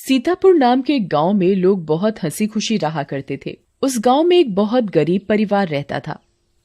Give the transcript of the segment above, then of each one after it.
सीतापुर नाम के एक गांव में लोग बहुत हंसी खुशी रहा करते थे। उस गांव में एक बहुत गरीब परिवार रहता था।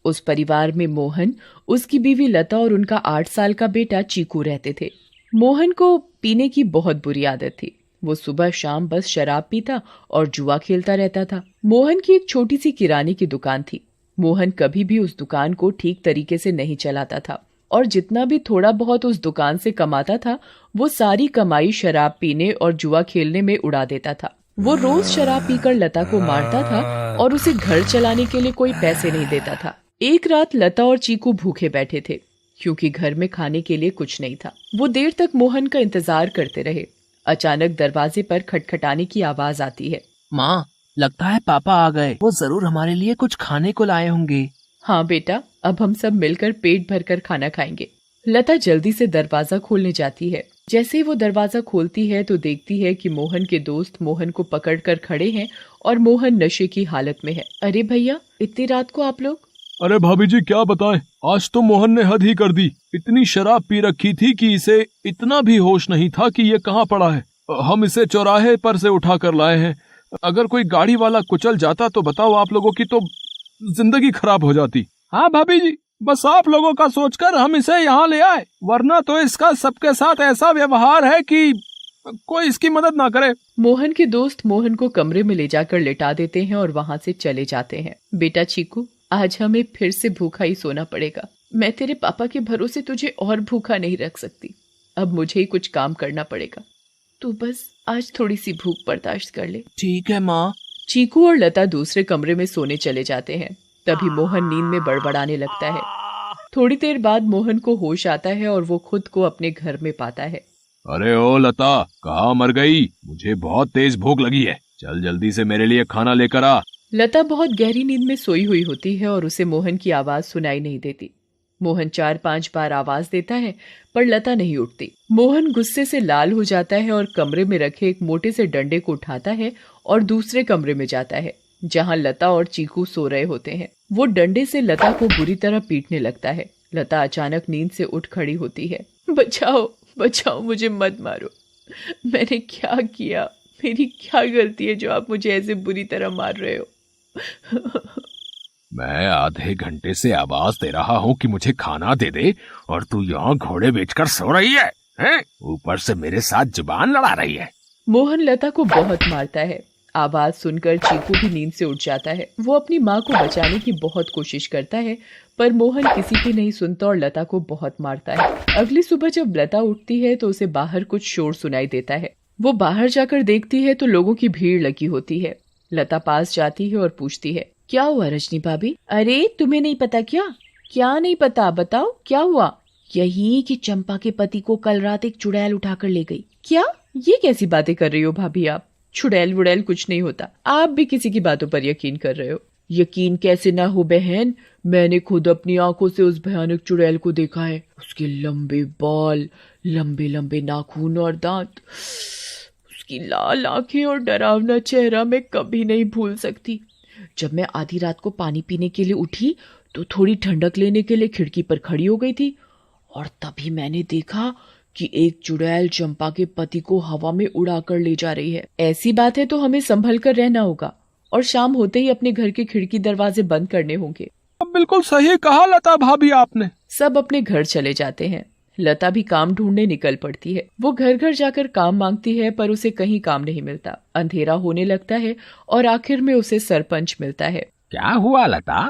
उस परिवार में मोहन, उसकी बीवी लता और उनका 8 साल का बेटा चीकू रहते थे। मोहन को पीने की बहुत बुरी आदत थी। वो सुबह शाम बस शराब पीता और जुआ खेलता रहता था। मोहन की एक छोटी सी किराने की दुकान थी। मोहन कभी भी उस दुकान को ठीक तरीके से नहीं चलाता था और जितना भी थोड़ा बहुत उस दुकान से कमाता था वो सारी कमाई शराब पीने और जुआ खेलने में उड़ा देता था। वो रोज शराब पीकर लता को मारता था और उसे घर चलाने के लिए कोई पैसे नहीं देता था। एक रात लता और चीकू भूखे बैठे थे क्योंकि घर में खाने के लिए कुछ नहीं था। वो देर तक मोहन का इंतजार करते रहे। अचानक दरवाजे पर खटखटाने की आवाज आती है। माँ, लगता है पापा आ गए। वो जरूर हमारे लिए कुछ खाने को लाए होंगे। हाँ बेटा, अब हम सब मिलकर पेट भरकर खाना खाएंगे। लता जल्दी से दरवाजा खोलने जाती है। जैसे ही वो दरवाजा खोलती है तो देखती है कि मोहन के दोस्त मोहन को पकड़कर खड़े हैं और मोहन नशे की हालत में है। अरे भैया, इतनी रात को आप लोग? अरे भाभी जी, क्या बताएं, आज तो मोहन ने हद ही कर दी। इतनी शराब पी रखी थी कि इसे इतना भी होश नहीं था कि ये कहाँ पड़ा है। हम इसे चौराहे पर से उठा कर लाए हैं। अगर कोई गाड़ी वाला कुचल जाता तो बताओ, आप लोगों की तो जिंदगी खराब हो जाती। हाँ भाभी जी, बस आप लोगों का सोचकर हम इसे यहाँ ले आए, वरना तो इसका सबके साथ ऐसा व्यवहार है कि कोई इसकी मदद ना करे। मोहन के दोस्त मोहन को कमरे में ले जाकर लिटा देते हैं और वहाँ से चले जाते हैं। बेटा चीकू, आज हमें फिर से भूखा ही सोना पड़ेगा। मैं तेरे पापा के भरोसे तुझे और भूखा नहीं रख सकती। अब मुझे ही कुछ काम करना पड़ेगा। तू बस आज थोड़ी सी भूख बर्दाश्त कर ले। ठीक है माँ। चीकू और लता दूसरे कमरे में सोने चले जाते हैं। तभी मोहन नींद में बड़बड़ाने लगता है। थोड़ी देर बाद मोहन को होश आता है और वो खुद को अपने घर में पाता है। अरे ओ लता, कहाँ मर गई? मुझे बहुत तेज भूख लगी है। चल जल्दी से मेरे लिए खाना लेकर आ। लता बहुत गहरी नींद में सोई हुई होती है और उसे मोहन की आवाज सुनाई नहीं देती। मोहन 4-5 बार आवाज देता है पर लता नहीं उठती। मोहन गुस्से से लाल हो जाता है और कमरे में रखे एक मोटे से डंडे को उठाता है और दूसरे कमरे में जाता है जहां लता और चीकू सो रहे होते हैं। वो डंडे से लता को बुरी तरह पीटने लगता है। लता अचानक नींद से उठ खड़ी होती है। बचाओ बचाओ, मुझे मत मारो। मैंने क्या किया? मेरी क्या गलती है जो आप मुझे ऐसे बुरी तरह मार रहे हो? मैं आधे घंटे से आवाज दे रहा हूँ कि मुझे खाना दे दे और तू यहाँ घोड़े बेचकर सो रही है, हैं? ऊपर से मेरे साथ जुबान लड़ा रही है। मोहन लता को बहुत मारता है। आवाज सुनकर चीकू भी नींद से उठ जाता है। वो अपनी माँ को बचाने की बहुत कोशिश करता है पर मोहन किसी की नहीं सुनता और लता को बहुत मारता है। अगली सुबह जब लता उठती है तो उसे बाहर कुछ शोर सुनाई देता है। वो बाहर जाकर देखती है तो लोगों की भीड़ लगी होती है। लता पास जाती है और पूछती है, क्या हुआ रजनी भाभी? अरे तुम्हें नहीं पता क्या? क्या नहीं पता, बताओ क्या हुआ? यही कि चंपा के पति को कल रात एक चुड़ैल उठाकर ले गई। क्या? ये कैसी बातें कर रही हो भाभी आप? चुड़ैल वुड़ैल कुछ नहीं होता। आप भी किसी की बातों पर यकीन कर रहे हो। यकीन कैसे ना हो बहन, मैंने खुद अपनी आंखों से उस भयानक चुड़ैल को देखा है। उसके लंबे बाल, लंबे लंबे नाखून और दांत, उसकी लाल आंखें और डरावना चेहरा मैं कभी नहीं भूल सकती। जब मैं आधी रात को पानी पीने के लिए उठी तो थोड़ी ठंडक लेने के लिए खिड़की पर खड़ी हो गई थी और तभी मैंने देखा कि एक चुड़ैल चंपा के पति को हवा में उड़ाकर ले जा रही है। ऐसी बात है तो हमें संभल कर रहना होगा और शाम होते ही अपने घर के खिड़की दरवाजे बंद करने होंगे। अब बिल्कुल सही कहा लता भाभी आपने। सब अपने घर चले जाते हैं। लता भी काम ढूंढने निकल पड़ती है। वो घर घर जाकर काम मांगती है पर उसे कहीं काम नहीं मिलता। अंधेरा होने लगता है और आखिर में उसे सरपंच मिलता है। क्या हुआ लता,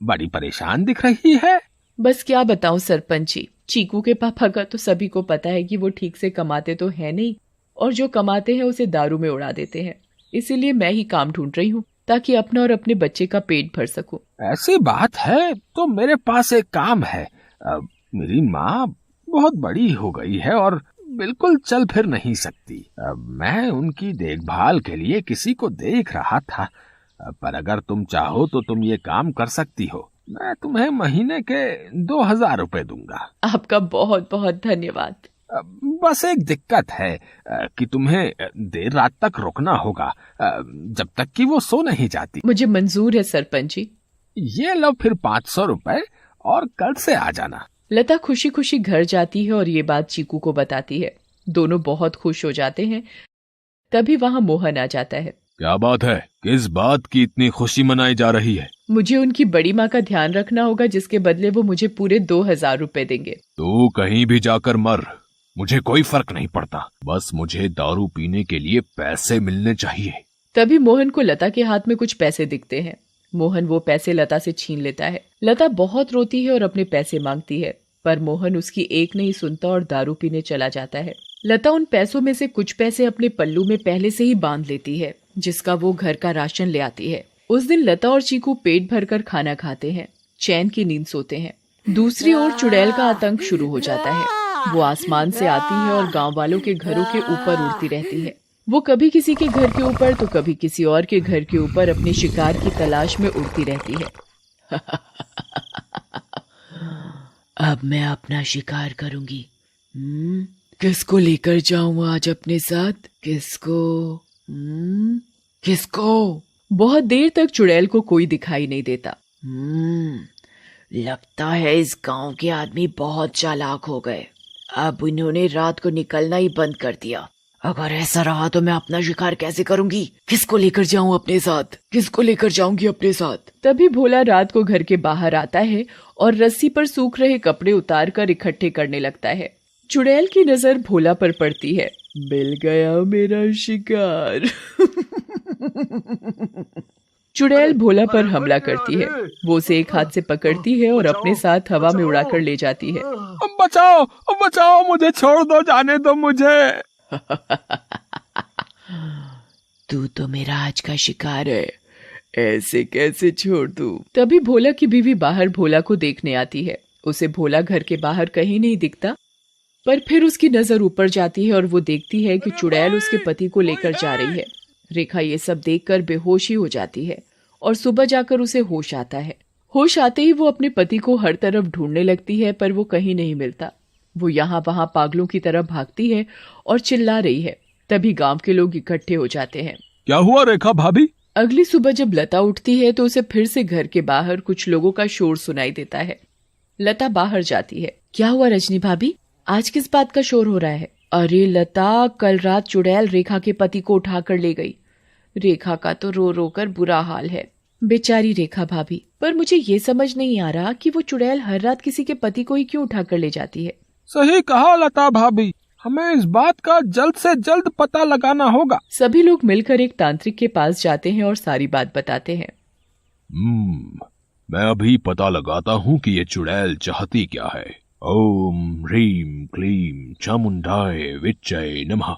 बड़ी परेशान दिख रही है? बस क्या बताऊं सरपंच जी, चीकू के पापा का तो सभी को पता है कि वो ठीक से कमाते तो है नहीं और जो कमाते हैं उसे दारू में उड़ा देते हैं। इसीलिए मैं ही काम ढूंढ रही हूँ ताकि अपना और अपने बच्चे का पेट भर सकूं। ऐसी बात है तो मेरे पास एक काम है। मेरी माँ बहुत बड़ी हो गई है और बिल्कुल चल फिर नहीं सकती। मैं उनकी देखभाल के लिए किसी को देख रहा था, पर अगर तुम चाहो तो तुम ये काम कर सकती हो। मैं तुम्हें महीने के 2000 रुपए दूंगा। आपका बहुत बहुत धन्यवाद। बस एक दिक्कत है कि तुम्हें देर रात तक रुकना होगा, जब तक कि वो सो नहीं जाती। मुझे मंजूर है सरपंच जी। ये लो फिर 500 रुपए और कल से आ जाना। लता खुशी खुशी घर जाती है और ये बात चीकू को बताती है। दोनों बहुत खुश हो जाते हैं। तभी वहाँ मोहन आ जाता है। क्या बात है? किस बात की इतनी खुशी मनाई जा रही है? मुझे उनकी बड़ी माँ का ध्यान रखना होगा, जिसके बदले वो मुझे पूरे 2000 रुपए देंगे। तू कहीं भी जाकर मर, मुझे कोई फर्क नहीं पड़ता। बस मुझे दारू पीने के लिए पैसे मिलने चाहिए। तभी मोहन को लता के हाथ में कुछ पैसे दिखते हैं। मोहन वो पैसे लता से छीन लेता है। लता बहुत रोती है और अपने पैसे मांगती है, पर मोहन उसकी एक नहीं सुनता और दारू पीने चला जाता है। लता उन पैसों में से कुछ पैसे अपने पल्लू में पहले से ही बांध लेती है, जिसका वो घर का राशन ले आती है। उस दिन लता और चीकू पेट भरकर खाना खाते हैं, चैन की नींद सोते हैं। दूसरी ओर चुड़ैल का आतंक शुरू हो जाता है। वो आसमान से आती है और गांव वालों के घरों के ऊपर उड़ती रहती है। वो कभी किसी के घर के ऊपर तो कभी किसी और के घर के ऊपर अपने शिकार की तलाश में उड़ती रहती है। अब मैं अपना शिकार करूंगी। किसको लेकर जाऊं आज अपने साथ? किसको? बहुत देर तक चुड़ैल को कोई दिखाई नहीं देता। लगता है इस गांव के आदमी बहुत चालाक हो गए। अब इन्होंने रात को निकलना ही बंद कर दिया। अगर ऐसा रहा तो मैं अपना शिकार कैसे करूंगी? किसको लेकर जाऊं अपने साथ? किसको लेकर जाऊंगी अपने साथ? तभी भोला रात को घर के बाहर आता है और रस्सी पर सूख रहे कपड़े उतारकर इकट्ठे करने लगता है। चुड़ैल की नजर भोला पर पड़ती है। मिल गया मेरा शिकार। चुड़ैल भोला पर हमला करती है। वो उसे एक हाथ से पकड़ती है और अपने साथ हवा में उड़ाकर ले जाती है। बचाओ, बचाओ, मुझे छोड़ दो, जाने दो मुझे। तू तो मेरा आज का शिकार है, ऐसे कैसे छोड़ दूं? तभी भोला की बीवी बाहर भोला को देखने आती है। उसे भोला घर के बाहर कहीं नहीं दिखता, पर फिर उसकी नजर ऊपर जाती है और वो देखती है कि चुड़ैल उसके पति को लेकर जा रही है। रेखा ये सब देखकर बेहोश ही हो जाती है और सुबह जाकर उसे होश आता है। होश आते ही वो अपने पति को हर तरफ ढूंढने लगती है, पर वो कहीं नहीं मिलता। वो यहाँ वहाँ पागलों की तरह भागती है और चिल्ला रही है। तभी गांव के लोग इकट्ठे हो जाते हैं। क्या हुआ रेखा भाभी? अगली सुबह जब लता उठती है तो उसे फिर से घर के बाहर कुछ लोगों का शोर सुनाई देता है। लता बाहर जाती है। क्या हुआ रजनी भाभी, आज किस बात का शोर हो रहा है? अरे लता, कल रात चुड़ैल रेखा के पति को उठाकर ले गई। रेखा का तो रो रो कर बुरा हाल है। बेचारी रेखा भाभी, पर मुझे ये समझ नहीं आ रहा कि वो चुड़ैल हर रात किसी के पति को ही क्यों उठाकर ले जाती है। सही कहा लता भाभी, हमें इस बात का जल्द से जल्द पता लगाना होगा। सभी लोग मिलकर एक तांत्रिक के पास जाते हैं और सारी बात बताते हैं। मैं अभी पता लगाता हूँ कि ये चुड़ैल चाहती क्या है। ओम ह्रीम क्लीम चामुंडाय विच्चय नमः।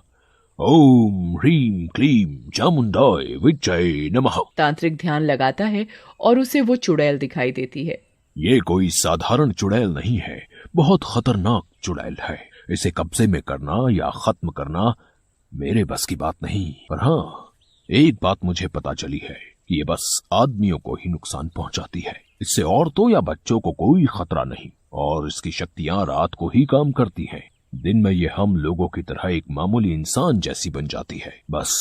ओम ह्रीम क्लीम चामुंडाय विच्चय नमः। तांत्रिक ध्यान लगाता है और उसे वो चुड़ैल दिखाई देती है। ये कोई साधारण चुड़ैल नहीं है, बहुत खतरनाक चुड़ैल है। इसे कब्जे में करना या खत्म करना मेरे बस की बात नहीं। पर हाँ, एक बात मुझे पता चली है कि ये बस आदमियों को ही नुकसान पहुंचाती है। इससे औरतों या बच्चों को कोई खतरा नहीं और इसकी शक्तियां रात को ही काम करती हैं। दिन में ये हम लोगों की तरह एक मामूली इंसान जैसी बन जाती है। बस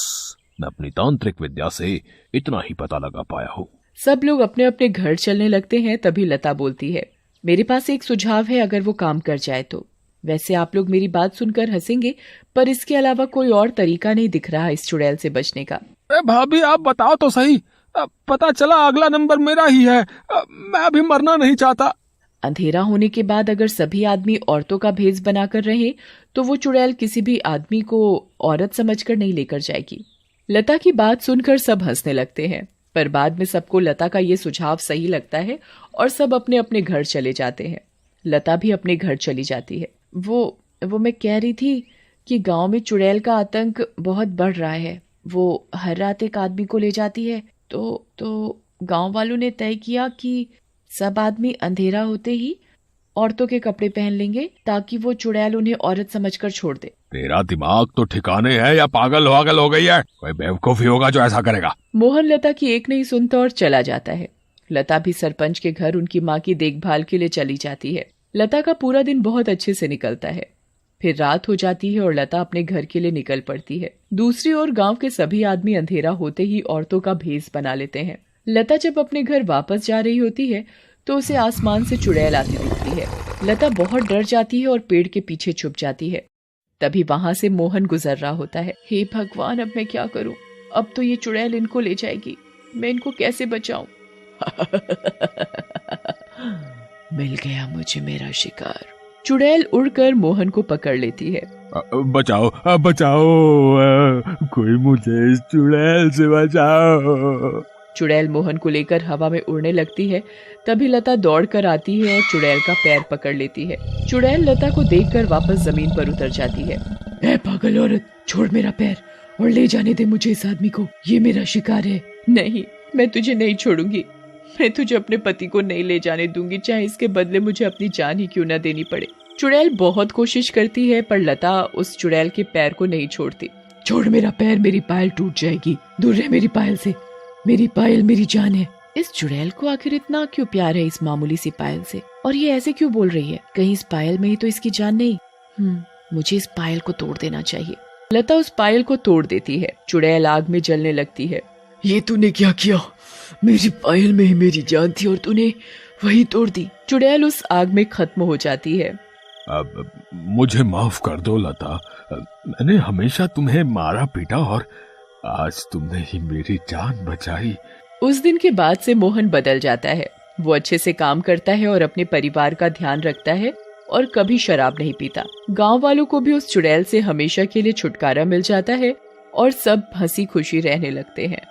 मैं अपनी तांत्रिक विद्या से इतना ही पता लगा पाया हूँ। सब लोग अपने अपने घर चलने लगते हैं। तभी लता बोलती है, मेरे पास एक सुझाव है, अगर वो काम कर जाए तो। वैसे आप लोग मेरी बात सुनकर हंसेंगे, पर इसके अलावा कोई और तरीका नहीं दिख रहा इस चुड़ैल से बचने का। भाभी आप बताओ तो सही, पता चला अगला नंबर मेरा ही है। मैं अभी मरना नहीं चाहता। अंधेरा होने के बाद अगर सभी आदमी औरतों का भेष बनाकर रहे तो वो चुड़ैल किसी भी आदमी को औरत समझकर नहीं लेकर जाएगी। लता की बात सुनकर सब हंसने लगते हैं, पर बाद में सबको लता का ये सुझाव सही लगता है और सब अपने अपने घर चले जाते हैं। लता भी अपने घर चली जाती है। वो मैं कह रही थी कि गांव में चुड़ैल का आतंक बहुत बढ़ रहा है। वो हर रात एक आदमी को ले जाती है। तो गांव वालों ने तय किया कि सब आदमी अंधेरा होते ही औरतों के कपड़े पहन लेंगे ताकि वो चुड़ैल उन्हें औरत समझकर छोड़ दे। तेरा दिमाग तो ठिकाने है या पागल हो गई है? कोई बेवकूफी होगा जो ऐसा करेगा। मोहन लता की एक नहीं सुनता और चला जाता है। लता भी सरपंच के घर उनकी माँ की देखभाल के लिए चली जाती है। लता का पूरा दिन बहुत अच्छे से निकलता है। फिर रात हो जाती है और लता अपने घर के लिए निकल पड़ती है। दूसरी ओर गांव के सभी आदमी अंधेरा होते ही औरतों का भेष बना लेते हैं। लता जब अपने घर वापस जा रही होती है तो उसे आसमान से चुड़ैल आती दिखती है। लता बहुत डर जाती है और पेड़ के पीछे छुप जाती है। तभी वहाँ से मोहन गुजर रहा होता है। हे भगवान, अब मैं क्या करूं? अब तो ये चुड़ैल इनको ले जाएगी, मैं इनको कैसे बचाऊं? मिल गया मुझे मेरा शिकार। चुड़ैल उड़कर मोहन को पकड़ लेती है। बचाओ बचाओ, कोई मुझे इस चुड़ैल से बचाओ। चुड़ैल मोहन को लेकर हवा में उड़ने लगती है। तभी लता दौड़ कर आती है और चुड़ैल का पैर पकड़ लेती है। चुड़ैल लता को देखकर वापस जमीन पर उतर जाती है। ए पागल औरत, छोड़ मेरा पैर और ले जाने दे मुझे इस आदमी को, ये मेरा शिकार है। नहीं, मैं तुझे नहीं छोड़ूंगी। मैं तुझे अपने पति को नहीं ले जाने दूंगी, चाहे इसके बदले मुझे अपनी जान ही क्यों न देनी पड़े। चुड़ैल बहुत कोशिश करती है पर लता उस चुड़ैल के पैर को नहीं छोड़ती। छोड़ मेरा पैर, मेरी पायल टूट जाएगी, दूर रह मेरी पायल से, मेरी पायल मेरी जान है। इस चुड़ैल को आखिर इतना क्यों प्यार है इस मामूली सी पायल से, और ये ऐसे क्यों बोल रही है? कहीं इस पायल में ही तो इसकी जान नहीं। मुझे इस पायल को तोड़ देना चाहिए। लता उस पायल को तोड़ देती है। चुड़ैल आग में जलने लगती है। ये तूने क्या किया? मेरी पायल में ही मेरी जान थी और तूने वही तोड़ दी। चुड़ैल उस आग में खत्म हो जाती है। अब मुझे माफ कर दो लता, मैंने हमेशा तुम्हें मारा पीटा और आज तुमने ही मेरी जान बचाई। उस दिन के बाद से मोहन बदल जाता है। वो अच्छे से काम करता है और अपने परिवार का ध्यान रखता है और कभी शराब नहीं पीता। गांव वालों को भी उस चुड़ैल से हमेशा के लिए छुटकारा मिल जाता है और सब हंसी खुशी रहने लगते हैं।